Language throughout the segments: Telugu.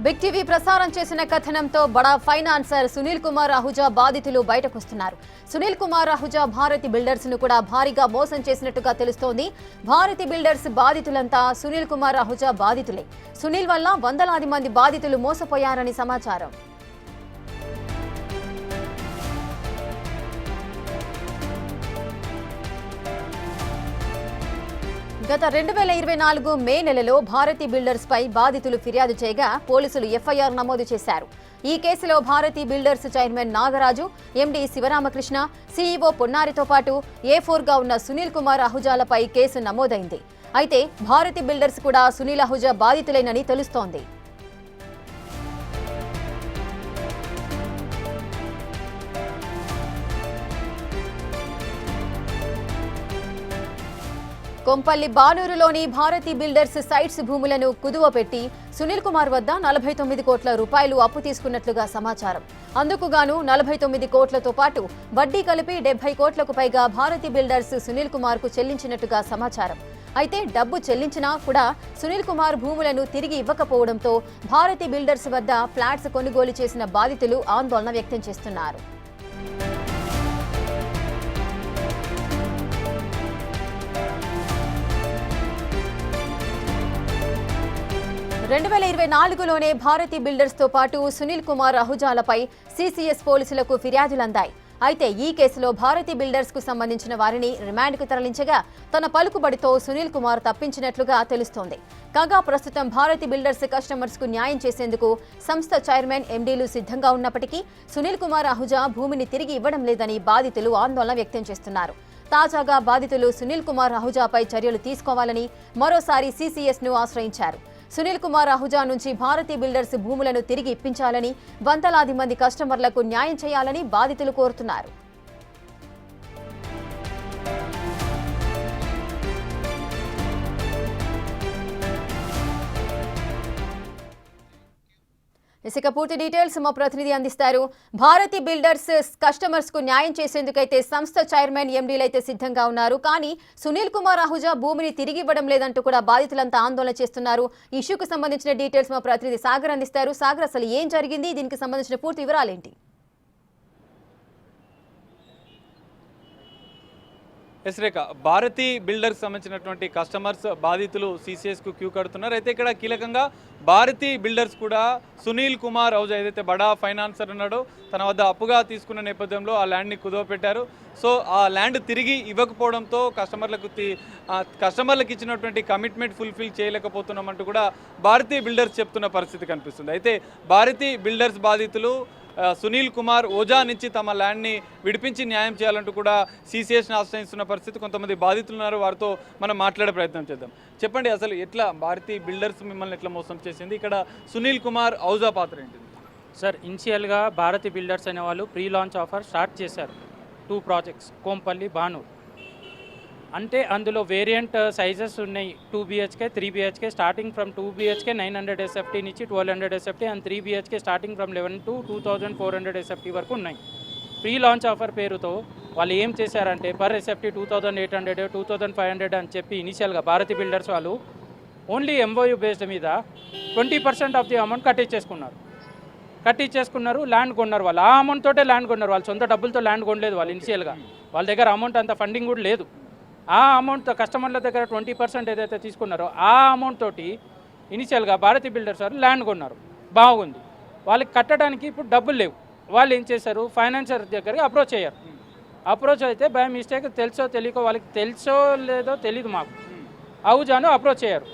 బిగ్ టీవీ ప్రసారం చేసిన కథనంతో బడా ఫైనాన్సర్ సునీల్ కుమార్ అహుజా బాధితులు బయటకొస్తున్నారు. సునీల్ కుమార్ అహుజా భారతి బిల్డర్స్ ను కూడా భారీగా మోసం చేసినట్టుగా తెలుస్తోంది. భారతి బిల్డర్స్ బాధితులంతా సునీల్ కుమార్ అహుజా బాధితులే. సునీల్ వల్ల వందలాది మంది బాధితులు మోసపోయారని సమాచారం. గత 2024 మే నెలలో భారతి బిల్డర్స్ పై బాధితులు ఫిర్యాదు చేయగా పోలీసులు ఎఫ్ఐఆర్ నమోదు చేశారు. ఈ కేసులో Bharathi builders chairman Nagaraju, MD Sivaramakrishna, CEO పొన్నారితో పాటు A4 గా ఉన్న సునీల్ కుమార్ అహుజాలపై కేసు నమోదైంది. అయితే భారతి బిల్డర్స్ కూడా సునీల్ అహుజా బాధితులేనని తెలుస్తోంది. కొంపల్లి బానూరులోని భారతి బిల్డర్స్ సైట్స్ భూములను కుదువ పెట్టి సునీల్ కుమార్ వద్ద 49 కోట్ల రూపాయలు అప్పు తీసుకున్నట్లుగా సమాచారం. అందుకుగాను 49 కోట్లతో పాటు వడ్డీ కలిపి 70 కోట్లకు పైగా భారతి బిల్డర్స్ సునీల్ కుమార్ కు చెల్లించినట్టుగా సమాచారం. అయితే డబ్బు చెల్లించినా కూడా సునీల్ కుమార్ భూములను తిరిగి ఇవ్వకపోవడంతో భారతి బిల్డర్స్ వద్ద ఫ్లాట్స్ కొనుగోలు చేసిన బాధితులు ఆందోళన వ్యక్తం చేస్తున్నారు. 2024లోనే భారతి బిల్డర్స్ తో పాటు సునీల్ కుమార్ అహుజాలపై సిసిఎస్ పోలీసులకు ఫిర్యాదులందాయి. అయితే ఈ కేసులో భారతి బిల్డర్స్ కు సంబంధించిన వారిని రిమాండ్ కు తరలించగా తన పలుకుబడితో సునీల్ కుమార్ తప్పించినట్లుగా తెలుస్తోంది. కాగా ప్రస్తుతం భారతి బిల్డర్స్ కస్టమర్స్ కు న్యాయం చేసేందుకు సంస్థ చైర్మన్, ఎండీలు సిద్ధంగా ఉన్నప్పటికీ సునీల్ కుమార్ అహుజా భూమిని తిరిగి ఇవ్వడం లేదని బాధితులు ఆందోళన వ్యక్తం చేస్తున్నారు. తాజాగా బాధితులు సునీల్ కుమార్ అహుజాపై చర్యలు తీసుకోవాలని మరోసారి సిసిఎస్ ను ఆశ్రయించారు. సునీల్ కుమార్ అహుజా నుంచి భారతి బిల్డర్స్ భూములను తిరిగి ఇప్పించాలని, వందలాది మంది కస్టమర్లకు న్యాయం చేయాలని బాధితులు కోరుతున్నారు. ఇక పూర్తి డీటెయిల్స్ మా ప్రతినిధి అందిస్తారు. భారతి బిల్డర్స్ కస్టమర్స్ కు న్యాయం చేసేందుకైతే సంస్థ చైర్మన్, ఎండీలు అయితే సిద్ధంగా ఉన్నారు. కానీ సునీల్ కుమార్ అహుజా భూమిని తిరిగి ఇవ్వడం లేదంటూ కూడా బాధితులంతా ఆందోళన చేస్తున్నారు. ఈ ఇష్యూకు సంబంధించిన డీటెయిల్స్ మా ప్రతినిధి సాగర్ అందిస్తారు. సాగర్, అసలు ఏం జరిగింది, దీనికి సంబంధించిన పూర్తి వివరాలేంటి? రేఖ, భారతి బిల్డర్స్ సంబంధించినటువంటి కస్టమర్స్ బాధితులు సిసిఎస్కు క్యూ కడుతున్నారు. అయితే ఇక్కడ కీలకంగా భారతి బిల్డర్స్ కూడా సునీల్ కుమార్ అహుజా ఏదైతే బడా ఫైనాన్సర్ ఉన్నాడో తన వద్ద అప్పుగా తీసుకున్న నేపథ్యంలో ఆ ల్యాండ్ని కుదవ పెట్టారు. సో ఆ ల్యాండ్ తిరిగి ఇవ్వకపోవడంతో కస్టమర్లకు ఇచ్చినటువంటి కమిట్మెంట్ ఫుల్ఫిల్ చేయలేకపోతున్నామంటూ కూడా భారతి బిల్డర్స్ చెప్తున్న పరిస్థితి కనిపిస్తుంది. అయితే భారతి బిల్డర్స్ బాధితులు సునీల్ కుమార్ ఓజా నుంచి తమ ల్యాండ్ని విడిపించి న్యాయం చేయాలంటూ కూడా సిసిఎస్ని ఆశ్రయిస్తున్న పరిస్థితి. కొంతమంది బాధితులు ఉన్నారు, వారితో మనం మాట్లాడే ప్రయత్నం చేద్దాం. చెప్పండి, అసలు ఎట్లా భారతీ బిల్డర్స్ మిమ్మల్ని ఎట్లా మోసం చేసింది? ఇక్కడ సునీల్ కుమార్ అహుజా పాత్ర ఏంటి? సార్, ఇనిషియల్గా భారతీ బిల్డర్స్ అనే వాళ్ళు ప్రీ లాంచ్ ఆఫర్ స్టార్ట్ చేశారు. 2 ప్రాజెక్ట్స్, కోంపల్లి, బానూర్. అంటే అందులో వేరియంట్ సైజెస్ ఉన్నాయి. 2 BHK, 3 BHK, starting from 2 BHK 900 SFT నుంచి 1200 SFT and 3 BHK starting from 11 to 2400 SFT వరకు ఉన్నాయి. ప్రీ లాంచ్ ఆఫర్ పేరుతో వాళ్ళు ఏం చేశారంటే పర్ SFT 2800, 2500 అని చెప్పి ఇనిషియల్గా భారతీ బిల్డర్స్ వాళ్ళు ఓన్లీ MOU బేస్డ్ మీద 20% ఆఫ్ ది అమౌంట్ కట్టించేసుకున్నారు. ల్యాండ్ కొన్నారు. వాళ్ళు ఆ అమౌంట్ తోటే ల్యాండ్ కొన్నారు. వాళ్ళు సొంత డబ్బులతో ల్యాండ్ కొనలేదు. వాళ్ళు ఇనిషియల్గా వాళ్ళ దగ్గర అమౌంట్ అంత ఫండింగ్ కూడా లేదు. ఆ అమౌంట్ కస్టమర్ల దగ్గర 20% ఏదైతే తీసుకున్నారో ఆ అమౌంట్ తోటి ఇనిషియల్గా భారతీ బిల్డర్స్ వారు ల్యాండ్ కొన్నారు. బాగుంది. వాళ్ళకి కట్టడానికి ఇప్పుడు డబ్బులు లేవు. వాళ్ళు ఏం చేశారు, ఫైనాన్సర్ దగ్గరికి అప్రోచ్ అయితే బై మిస్టేక్ తెలుసో తెలియకో, వాళ్ళకి తెలుసో లేదో తెలీదు, మాకు అహుజాను అప్రోచ్ అయ్యారు.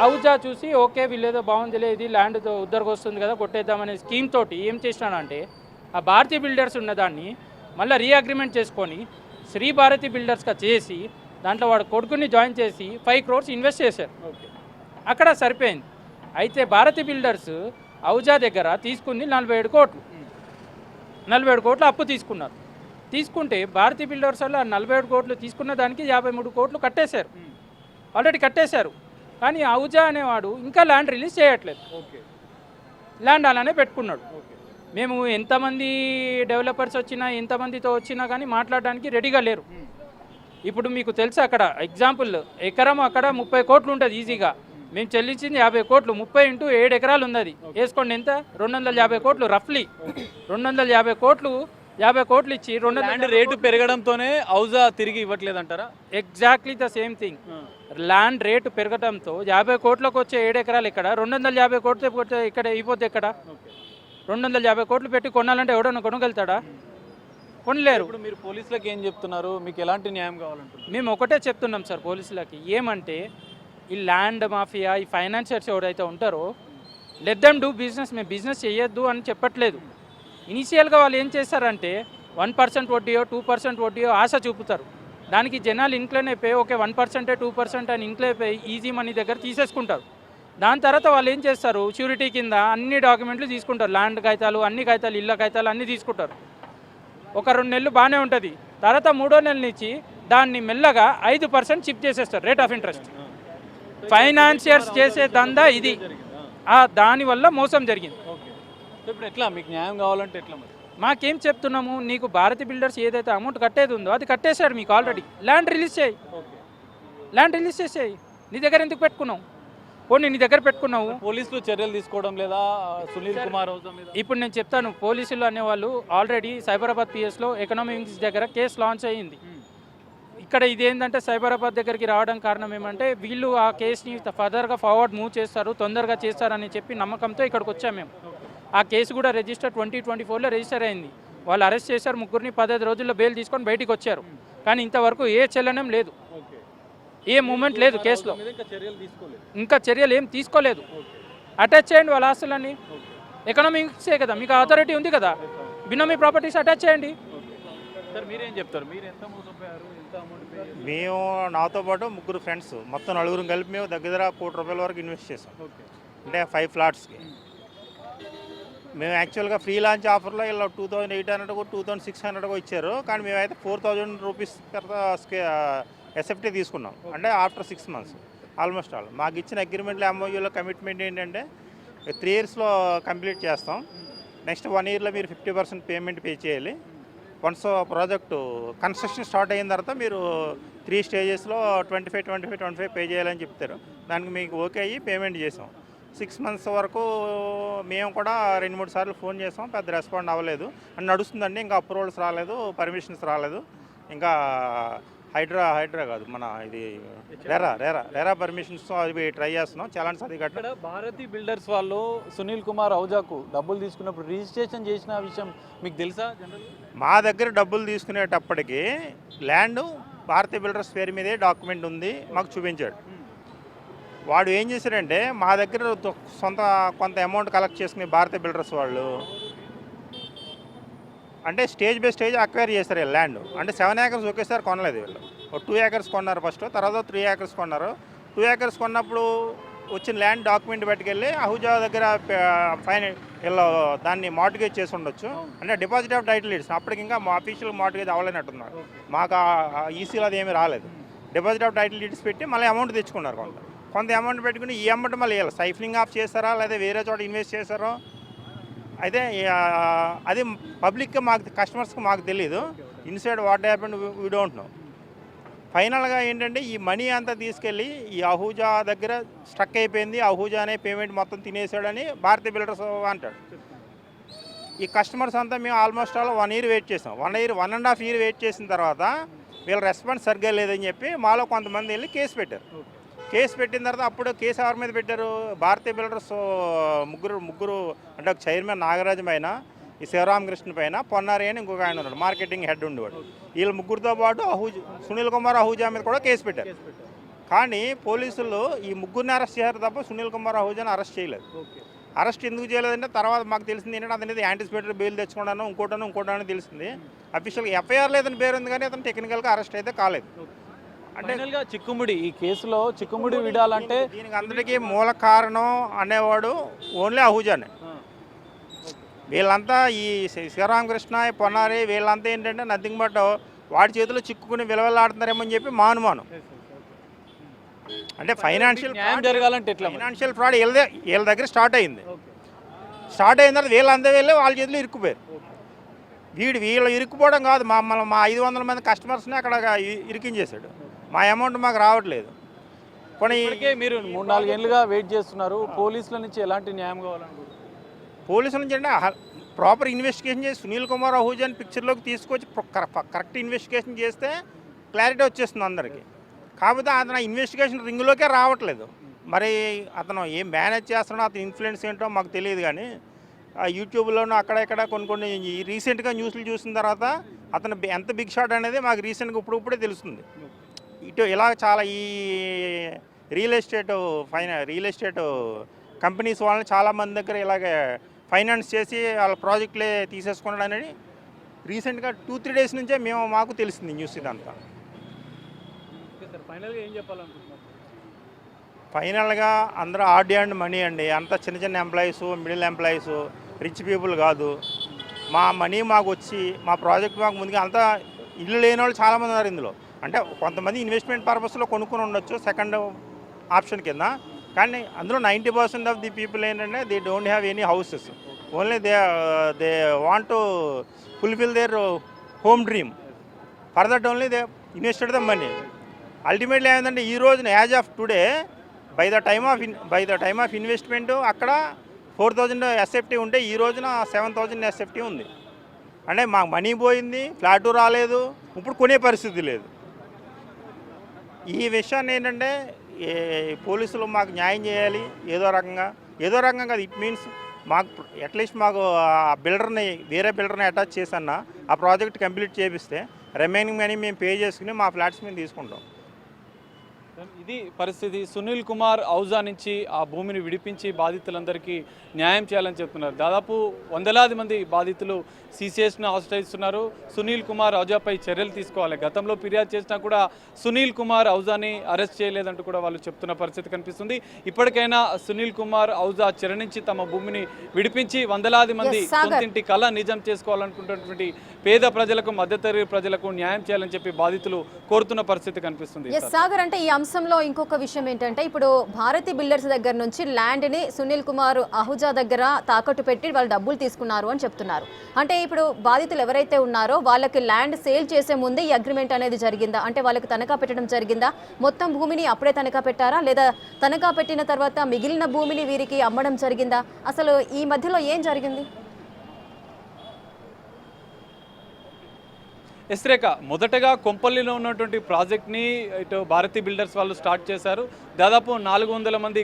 అహుజా చూసి ఓకే వీళ్ళేదో బాగుందిలే, ఇది ల్యాండ్ ఉద్దరికి వస్తుంది కదా కొట్టేద్దామనే స్కీమ్ తోటి ఏం చేసినాడంటే ఆ భారతీ బిల్డర్స్ ఉన్నదాన్ని మళ్ళీ రీఅగ్రిమెంట్ చేసుకొని శ్రీ భారతి బిల్డర్స్గా చేసి దాంట్లో వాడు కొడుకుని జాయిన్ చేసి 5 crores ఇన్వెస్ట్ చేశారు. అక్కడ సరిపోయింది. అయితే భారతి బిల్డర్స్ అహుజా దగ్గర తీసుకుంది 47 కోట్లు. 47 కోట్లు అప్పు తీసుకున్నారు. తీసుకుంటే భారతి బిల్డర్స్ వాళ్ళు 47 కోట్లు తీసుకున్న దానికి 53 కోట్లు కట్టేశారు. ఆల్రెడీ కట్టేశారు. కానీ అహుజా అనేవాడు ఇంకా ల్యాండ్ రిలీజ్ చేయట్లేదు. ల్యాండ్ అలానే పెట్టుకున్నాడు. మేము ఎంతమంది డెవలపర్స్ వచ్చినా, ఎంతమందితో వచ్చినా కానీ మాట్లాడడానికి రెడీగా లేరు. ఇప్పుడు మీకు తెలుసు, అక్కడ ఎగ్జాంపుల్ ఎకరం అక్కడ 30 కోట్లు ఉంటుంది ఈజీగా. మేము చెల్లించింది 50 కోట్లు, 30 ఇంటూ 7 ఎకరాలు ఉంది. అది వేసుకోండి ఎంత, 250 కోట్లు రఫ్లీ. 250 కోట్లు, 50 కోట్లు ఇచ్చి ల్యాండ్ రేటు పెరగడంతోనే హౌజా తిరిగి ఇవ్వట్లేదంటారా? Exactly the same thing. Land rate పెరగడంతో 50 కోట్లకు వచ్చే 7 ఎకరాలు ఇక్కడ, 250 కోట్లు ఇక్కడ అయిపోతే ఎక్కడ? 250 కోట్లు పెట్టి కొనాలంటే ఎవడన్నా కొనగలుగుతాడా? కొనలేరు. ఇప్పుడు మీరు పోలీసులకు ఏం చెప్తున్నారు? మీకు ఎలాంటి న్యాయం కావాలంటున్నారు? మేము ఒకటే చెప్తున్నాం సార్ పోలీసులకి, ఏమంటే ఈ ల్యాండ్ మాఫియా, ఈ ఫైనాన్షియర్స్ ఎవరైతే ఉంటారో లెట్ దెమ్ డూ బిజినెస్. మేము బిజినెస్ చేయొద్దు అని చెప్పట్లేదు. ఇనిషియల్గా వాళ్ళు ఏం చేస్తారంటే 1% వడ్డీయో 2% వడ్డీయో ఆశ చూపుతారు. దానికి జనాలు ఇంక్లైన్ అయిపోయి ఓకే 1% 2% అని ఇంక్లైన్ అయిపోయి ఈజీ మనీ దగ్గర తీసేసుకుంటారు. దాని తర్వాత వాళ్ళు ఏం చేస్తారు, షూరిటీ కింద అన్ని డాక్యుమెంట్లు తీసుకుంటారు. ల్యాండ్ కాగితాలు, అన్ని కాగితాలు, ఇళ్ళ కాగితాలు అన్నీ తీసుకుంటారు. ఒక 2 నెలలు బాగానే ఉంటుంది. తర్వాత 3వ నెల నుంచి దాన్ని మెల్లగా 5% షిఫ్ట్ చేసేస్తారు రేట్ ఆఫ్ ఇంట్రెస్ట్. ఫైనాన్షియర్స్ చేసే దందా ఇది. దానివల్ల మోసం జరిగింది. ఇప్పుడు ఎట్లా మీకు న్యాయం కావాలంటే ఎట్లా మరి? మాకేం చెప్తున్నాము, నీకు భారతి బిల్డర్స్ ఏదైతే అమౌంట్ కట్టేది ఉందో అది కట్టేశాడు మీకు ఆల్రెడీ. ల్యాండ్ రిలీజ్ చేయి, ల్యాండ్ రిలీజ్ చేసేయి. నీ దగ్గర ఎందుకు పెట్టుకున్నావు? పోనీ నీ దగ్గర పెట్టుకున్నావు. పోలీసులు చర్యలు తీసుకోవడం లేదా సునీల్ కుమార్ హౌజా మీద? ఇప్పుడు నేను చెప్తాను, పోలీసులు అనేవాళ్ళు ఆల్రెడీ సైబరాబాద్ పిఎస్లో ఎకనామిక్స్ దగ్గర కేసు లాంచ్ అయ్యింది. ఇక్కడ ఇదేంటంటే సైబరాబాద్ దగ్గరికి రావడం కారణం ఏమంటే వీళ్ళు ఆ కేసుని ఫర్దర్గా ఫార్వర్డ్ మూవ్ చేస్తారు, తొందరగా చేస్తారని చెప్పి నమ్మకంతో ఇక్కడికి వచ్చాము మేము. ఆ కేసు కూడా రిజిస్టర్ 2024లో రిజిస్టర్ అయింది. వాళ్ళు అరెస్ట్ చేశారు, 3 15 రోజుల్లో బెయిల్ తీసుకొని బయటికి వచ్చారు. కానీ ఇంతవరకు ఏ చలనం లేదు, ఏ మూమెంట్ లేదు కేసులో. ఇంకా చర్యలు ఏం తీసుకోలేదు. అటాచ్ చేయండి వాళ్ళ ఆస్తులన్నీ. ఎకనామిక్సే కదా, మీకు అథారిటీ ఉంది కదా, బినామీ ప్రాపర్టీస్ అటాచ్ చేయండి. సార్ మీరేం చెప్తారు? మీరు ఎంత మోసపోయారు? ఎంత అమౌంట్ పే చేశారు? మేము నాతో పాటు 3 ఫ్రెండ్స్ మొత్తం 4 కలిపి మేము దగ్గర ₹1 కోటి వరకు ఇన్వెస్ట్ చేసాం. అంటే 5 ఫ్లాట్స్కి. మేము యాక్చువల్గా ఫ్రీ లాంచ్ ఆఫర్లో ఇలా 2800 2600 ఇచ్చారు. కానీ మేమైతే 4000 రూపీస్ ఎస్ఎఫ్టీ తీసుకున్నాం. అంటే ఆఫ్టర్ 6 మంత్స్ ఆల్మోస్ట్ ఆల్. మాకు ఇచ్చిన అగ్రిమెంట్లో ఎంఓయూలో కమిట్మెంట్ ఏంటంటే 3 ఇయర్స్లో కంప్లీట్ చేస్తాం. నెక్స్ట్ 1 ఇయర్లో మీరు 50% పేమెంట్ పే చేయాలి. వన్స్ ప్రాజెక్టు కన్స్ట్రక్షన్ స్టార్ట్ అయిన తర్వాత మీరు 3 స్టేజెస్లో 25 పే చేయాలని చెప్తారు. దానికి మీకు ఓకే అయ్యి పేమెంట్ చేసాం. 6 మంత్స్ వరకు మేము కూడా 2-3 సార్లు ఫోన్ చేసాం, పెద్ద రెస్పాండ్ అవ్వలేదు. అని నడుస్తుందండి, ఇంకా అప్రూవల్స్ రాలేదు, పర్మిషన్స్ రాలేదు. ఇంకా హైడ్రా కాదు, మన ఇది రేరా పర్మిషన్స్ అవి ట్రై చేస్తున్నాం. చలాన్స్ అది ఇక్కడ భారతి బిల్డర్స్ వాళ్ళు సునీల్ కుమార్ హౌజాకు డబ్బులు తీసుకున్నప్పుడు రిజిస్ట్రేషన్ చేసిన విషయం మీకు తెలుసా? జనరల్ మా దగ్గర డబ్బులు తీసుకునేటప్పటికి ల్యాండ్ భారతి బిల్డర్స్ పేరు మీదే డాక్యుమెంట్ ఉంది మాకు చూపించాడు. వాడు ఏం చేశాడంటే మా దగ్గర కొంత అమౌంట్ కలెక్ట్ చేసుకుని భారతి బిల్డర్స్ వాళ్ళు అంటే స్టేజ్ బై స్టేజ్ అక్వైర్ చేస్తారు ల్యాండ్. అంటే 7 acres ఒకేసారి కొనలేదు వీళ్ళు. 2 acres కొన్నారు ఫస్ట్, తర్వాత 3 acres కొన్నారు. 2 acres కొన్నప్పుడు వచ్చిన ల్యాండ్ డాక్యుమెంట్ పట్టుకెళ్ళి అహూజా దగ్గర వీళ్ళు దాన్ని మార్టిగేజ్ చేసి ఉండొచ్చు. అంటే డిపాజిట్ ఆఫ్ టైటిల్ డీడ్స్ అప్పటికి ఇంకా మా అఫీషియల్ మార్టిగేజ్ అవ్వలేనట్టున్నారు. మాకు ఈసీలో అది ఏమీ రాలేదు. డిపాజిట్ ఆఫ్ టైటిల్ డీడ్స్ పెట్టి మళ్ళీ అమౌంట్ తెచ్చుకున్నారు. కొంత అమౌంట్ పెట్టుకుని ఈ అమౌంట్ మళ్ళీ సైఫ్లింగ్ ఆఫ్ చేస్తారా లేదా వేరే చోట ఇన్వెస్ట్ చేస్తారో అయితే అది పబ్లిక్గా మాకు కస్టమర్స్కి మాకు తెలియదు. Inside what happened we don't know. ఫైనల్గా ఏంటంటే ఈ మనీ అంతా తీసుకెళ్ళి ఈ అహూజా దగ్గర స్ట్రక్ అయిపోయింది, అహూజానే పేమెంట్ మొత్తం తినేసాడని భారతీయ బిల్డర్స్ అంటాడు. ఈ కస్టమర్స్ అంతా మేము ఆల్మోస్ట్ ఆల్ 1 year వెయిట్ చేసాం. 1.5 year వెయిట్ చేసిన తర్వాత వీళ్ళ రెస్పాన్స్ సరిగ్గా లేదని చెప్పి మాలో కొంతమంది వెళ్ళి కేసు పెట్టారు. కేసు పెట్టిన తర్వాత అప్పుడు కేసు ఎవరి మీద పెట్టారు? భారతీయ బిల్డర్స్ ముగ్గురు అంటే ఒక చైర్మన్ నాగరాజు పైన, ఈ శివరామకృష్ణ పైన, పొన్నారి అని ఇంకొక ఆయన ఉన్నాడు, మార్కెటింగ్ హెడ్ ఉండేవాడు. వీళ్ళ ముగ్గురితో పాటు సునీల్ కుమార్ అహూజా మీద కూడా కేసు పెట్టారు. కానీ పోలీసులు ఈ ముగ్గురిని అరెస్ట్ చేశారు తప్ప సునీల్ కుమార్ అహూజాని అరెస్ట్ చేయలేదు. అరెస్ట్ ఎందుకు చేయలేదంటే తర్వాత మాకు తెలిసింది ఏంటంటే అతనికి యాంటిసిపేటరీ బెయిల్ తెచ్చుకున్నాను, ఇంకోటాను తెలిసింది. అఫీషియల్గా ఎఫ్ఐఆర్ లేదని పేరు ఉంది కానీ అతను టెక్నికల్గా అరెస్ట్ అయితే కాలేదు. అంటే చిక్కుముడి ఈ కేసులో చిక్కుముడి విడాలంటే దీనికి అందరికీ మూల కారణం అనేవాడు ఓన్లీ అహూజానే. వీళ్ళంతా ఈ శివరామకృష్ణ, పొన్నారి వీళ్ళంతా ఏంటంటే నథింగ్ బట్ వాడి చేతిలో చిక్కుకుని విలవలాడుతున్నారేమో అని చెప్పి మా అనుమానం. అంటే ఫైనాన్షియల్ జరగాలంటే ఎట్లా? ఫైనాన్షియల్ ఫ్రాడ్ వీళ్ళ దగ్గర స్టార్ట్ అయింది. స్టార్ట్ అయిన తర్వాత వీళ్ళంతా వెళ్ళి వాళ్ళ చేతిలో ఇరుక్కుపోయారు. వీళ్ళు ఇరుక్కుపోవడం కాదు, మా 500 మంది కస్టమర్స్ని అక్కడ ఇరికించేశాడు. మా అమౌంట్ మాకు రావట్లేదు. కానీ ఇప్పటికే మీరు 3-4 ఏళ్ళుగా వెయిట్ చేస్తున్నారు, పోలీసుల నుంచి ఎలాంటి న్యాయం కావాలనుకుంటున్నారు? పోలీసుల నుంచి అంటే ప్రాపర్ ఇన్వెస్టిగేషన్ చేసి సునీల్ కుమార్ అహూజాని పిక్చర్లోకి తీసుకొచ్చి కరెక్ట్ ఇన్వెస్టిగేషన్ చేస్తే క్లారిటీ వచ్చేస్తుంది అందరికీ. కాకపోతే అతను ఇన్వెస్టిగేషన్ రింగ్లోకే రావట్లేదు. మరి అతను ఏం మేనేజ్ చేస్తున్నాడో, అతని ఇన్ఫ్లుయెన్స్ ఏంటో మాకు తెలియదు. కానీ ఆ యూట్యూబ్లోనూ అక్కడెక్కడ కొన్ని రీసెంట్గా న్యూస్లు చూసిన తర్వాత అతను ఎంత బిగ్ షాట్ అనేది మాకు రీసెంట్గా ఇప్పుడే తెలుస్తుంది. ఇలా చాలా ఈ రియల్ ఎస్టేట్ కంపెనీస్ వాళ్ళని చాలామంది దగ్గర ఇలాగే ఫైనాన్స్ చేసి వాళ్ళ ప్రాజెక్టులే తీసేసుకున్నాడు అనేది రీసెంట్గా 2-3 డేస్ నుంచే మాకు తెలిసింది న్యూస్ ఇదంతా. ఫైనల్గా ఏం చెప్పాలనుకుంటున్నారు? ఫైనల్గా అందరూ ఆర్డీ అండ్ మనీ అండి. అంతా చిన్న employees, middle employees, rich people కాదు. మా మనీ మాకు వచ్చి మా ప్రాజెక్ట్ మాకు ముందుగా అంతా ఇల్లు లేని వాళ్ళు చాలామంది ఉన్నారు ఇందులో. అంటే కొంతమంది ఇన్వెస్ట్మెంట్ పర్పస్లో కొనుక్కొని ఉండొచ్చు సెకండ్ ఆప్షన్ కింద. కానీ అందులో 90% ఆఫ్ ది పీపుల్ ఏంటంటే they don't have any houses, only they want to fulfil there home dream. For that only they invested the money. Ultimately ఏంటంటే ఈ రోజున as of today by the time of investment అక్కడ 4,000 ఎస్ఎఫ్టీ ఉంటే ఈ రోజున 7,000 ఎస్ఎఫ్టీ ఉంది. అంటే మాకు మనీ పోయింది, ఫ్లాటు రాలేదు, ఇప్పుడు కొనే పరిస్థితి లేదు. ఈ విషయాన్ని ఏంటంటే పోలీసులు మాకు న్యాయం చేయాలి ఏదో రకంగా కాదు. ఇట్ మీన్స్ మాకు అట్లీస్ట్ మాకు ఆ బిల్డర్ని వేరే బిల్డర్ని అటాచ్ చేసన్నా ఆ ప్రాజెక్ట్ కంప్లీట్ చేపిస్తే రిమైనింగ్ మనీ మేము పే చేసుకుని మా ఫ్లాట్స్ మేము తీసుకుంటాం. ఇది పరిస్థితి. సునీల్ కుమార్ ఔజా నుంచి ఆ భూమిని విడిపించి బాధితులందరికీ న్యాయం చేయాలని చెప్తున్నారు. దాదాపు వందలాది మంది బాధితులు సిసిఎస్ను ఆశ్రయిస్తున్నారు. సునీల్ కుమార్ ఔజాపై చర్యలు తీసుకోవాలి. గతంలో ఫిర్యాదు చేసినా కూడా సునీల్ కుమార్ ఔజాని అరెస్ట్ చేయలేదంటూ కూడా వాళ్ళు చెప్తున్న పరిస్థితి కనిపిస్తుంది. ఇప్పటికైనా సునీల్ కుమార్ ఔజా చెర నుంచి తమ భూమిని విడిపించి వందలాది మంది సొంతింటి కళ నిజం చేసుకోవాలనుకుంటున్నటువంటి పేద ప్రజలకు, మధ్యతరగతి ప్రజలకు న్యాయం చేయాలని చెప్పి బాధితులు కోరుతున్న పరిస్థితి కనిపిస్తుంది. సాగర్, అంటే ఈ అంశంలో ఇంకొక విషయం ఏంటంటే ఇప్పుడు భారతి బిల్డర్స్ దగ్గర నుంచి ల్యాండ్ని సునీల్ కుమార్ అహూజా దగ్గర తాకట్టు పెట్టి వాళ్ళు డబ్బులు తీసుకున్నారు అని చెప్తున్నారు. అంటే ఇప్పుడు బాధితులు ఎవరైతే ఉన్నారో వాళ్ళకి ల్యాండ్ సేల్ చేసే ముందే ఈ అగ్రిమెంట్ అనేది జరిగిందా? అంటే వాళ్ళకి తనఖా పెట్టడం జరిగిందా? మొత్తం భూమిని అప్పుడే తనఖా పెట్టారా, లేదా తనఖా పెట్టిన తర్వాత మిగిలిన భూమిని వీరికి అమ్మడం జరిగిందా? అసలు ఈ మధ్యలో ఏం జరిగింది? ఎస్రేఖ, మొదటగా కొంపల్లిలో ఉన్నటువంటి ప్రాజెక్ట్ని ఇటు భారతీ బిల్డర్స్ వాళ్ళు స్టార్ట్ చేశారు. దాదాపు 400 మంది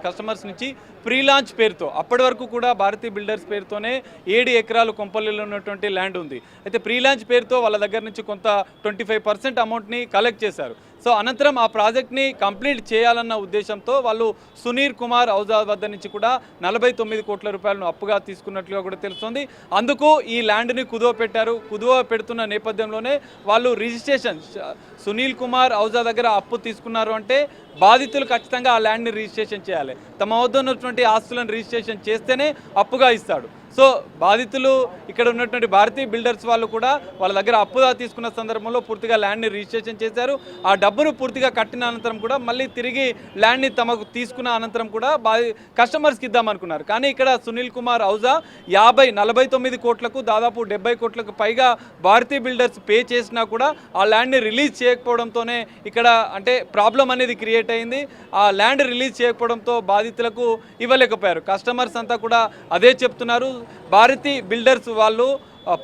కస్టమర్స్ నుంచి ప్రీ లాంచ్ పేరుతో, అప్పటి వరకు కూడా భారతీ బిల్డర్స్ పేరుతోనే 7 ఎకరాలు కొంపల్లిలో ఉన్నటువంటి ల్యాండ్ ఉంది. అయితే ప్రీ లాంచ్ పేరుతో వాళ్ళ దగ్గర నుంచి కొంత 25% అమౌంట్ని కలెక్ట్ చేశారు. సో అనంతరం ఆ ప్రాజెక్ట్ని కంప్లీట్ చేయాలన్న ఉద్దేశంతో వాళ్ళు సునీల్ కుమార్ ఔజా వద్ద నుంచి కూడా 49 కోట్ల రూపాయలను అప్పుగా తీసుకున్నట్లుగా కూడా తెలుస్తుంది. అందుకు ఈ ల్యాండ్ని కుదువ పెట్టారు. కుదువ పెడుతున్న నేపథ్యంలోనే వాళ్ళు రిజిస్ట్రేషన్, సునీల్ కుమార్ ఔజా దగ్గర అప్పు తీసుకున్నారు అంటే బాధితులు ఖచ్చితంగా ఆ ల్యాండ్ని రిజిస్ట్రేషన్ చేయాలి. తమ వద్ద ఉన్నటువంటి ఆస్తులను రిజిస్ట్రేషన్ చేస్తేనే అప్పుగా ఇస్తాడు. సో బాధితులు ఇక్కడ ఉన్నటువంటి భారతీ బిల్డర్స్ వాళ్ళు కూడా వాళ్ళ దగ్గర అప్పుగా తీసుకున్న సందర్భంలో పూర్తిగా ల్యాండ్ని రిజిస్ట్రేషన్ చేశారు. ఆ డబ్బును పూర్తిగా కట్టిన అనంతరం కూడా మళ్ళీ తిరిగి ల్యాండ్ని తమకు తీసుకున్న అనంతరం కూడా కస్టమర్స్కి ఇద్దామనుకున్నారు. కానీ ఇక్కడ సునీల్ కుమార్ ఔజా 49 కోట్లకు దాదాపు 70 కోట్లకు పైగా భారతీ బిల్డర్స్ పే చేసినా కూడా ఆ ల్యాండ్ని రిలీజ్ చేయకపోవడంతోనే ఇక్కడ అంటే ప్రాబ్లం అనేది క్రియేట్ అయింది. ఆ ల్యాండ్ రిలీజ్ చేయకపోవడంతో బాధితులకు ఇవ్వలేకపోయారు. కస్టమర్స్ అంతా కూడా అదే చెప్తున్నారు. భారతీ బిల్డర్స్ వాళ్ళు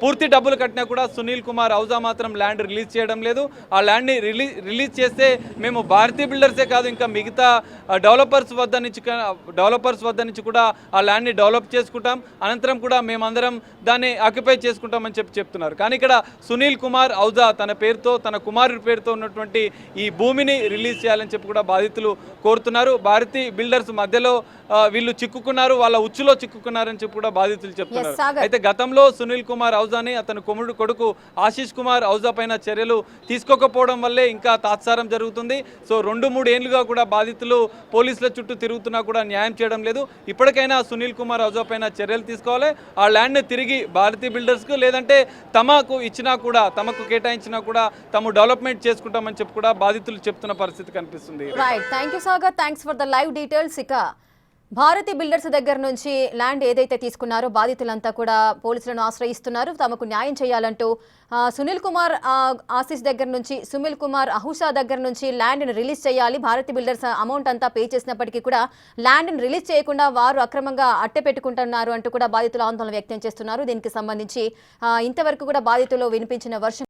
పూర్తి డబ్బులు కట్టినా కూడా సునీల్ కుమార్ ఔజా మాత్రం ల్యాండ్ రిలీజ్ చేయడం లేదు. ఆ ల్యాండ్ని రిలీజ్ చేస్తే మేము భారతీ బిల్డర్సే కాదు ఇంకా మిగతా డెవలపర్స్ వద్ద నుంచి కూడా ఆ ల్యాండ్ని డెవలప్ చేసుకుంటాం, అనంతరం కూడా మేమందరం దాన్ని ఆక్యుపై చేసుకుంటామని చెప్తున్నారు. కానీ ఇక్కడ సునీల్ కుమార్ ఔజా తన పేరుతో, తన కుమారుడి పేరుతో ఉన్నటువంటి ఈ భూమిని రిలీజ్ చేయాలని చెప్పి కూడా బాధితులు కోరుతున్నారు. భారతీ బిల్డర్స్ మధ్యలో వీళ్ళు చిక్కుకున్నారు, వాళ్ళ ఉచ్చులో చిక్కుకున్నారని చెప్పి కూడా బాధితులు చెప్తున్నారు. అయితే గతంలో సునీల్ కుమార్ ఔజాని అతని కొడుకు ఆశీష్ కుమార్ ఔజా పైన చర్యలు తీసుకోకపోవడం వల్లే ఇంకా తాత్సారం జరుగుతుంది. సో 2-3 ఏళ్లుగా కూడా బాధితులు పోలీసుల చుట్టూ తిరుగుతున్నా కూడా న్యాయం చేయడం లేదు. ఇప్పటికైనా సునీల్ కుమార్ ఔజా పైన చర్యలు తీసుకోవాలి. ఆ ల్యాండ్ని తిరిగి భారతీ బిల్డర్స్కు లేదంటే తమకు ఇచ్చినా కూడా, తమకు కేటాయించినా కూడా తాము డెవలప్మెంట్ చేసుకుంటామని చెప్పి కూడా బాధితులు చెప్తున్న పరిస్థితి కనిపిస్తుంది. Right, thank you Sagar, thanks for the live details. ఇక భారతి బిల్డర్స్ దగ్గర నుంచి ల్యాండ్ ఏదైతే తీసుకున్నారో బాధితులంతా కూడా పోలీసులను ఆశ్రయిస్తున్నారు. తమకు న్యాయం చేయాలంటూ సునీల్ కుమార్ ఆశీస్ దగ్గర నుంచి, సునీల్ కుమార్ అహుజా దగ్గర నుంచి ల్యాండ్ని రిలీజ్ చేయాలి. భారతి బిల్డర్స్ అమౌంట్ అంతా పే చేసినప్పటికీ కూడా ల్యాండ్ని రిలీజ్ చేయకుండా వారు అక్రమంగా అట్టె పెట్టుకుంటున్నారు అంటూ కూడా బాధితులు ఆందోళన వ్యక్తం చేస్తున్నారు. దీనికి సంబంధించి ఇంతవరకు కూడా బాధితులు వినిపించిన వర్షం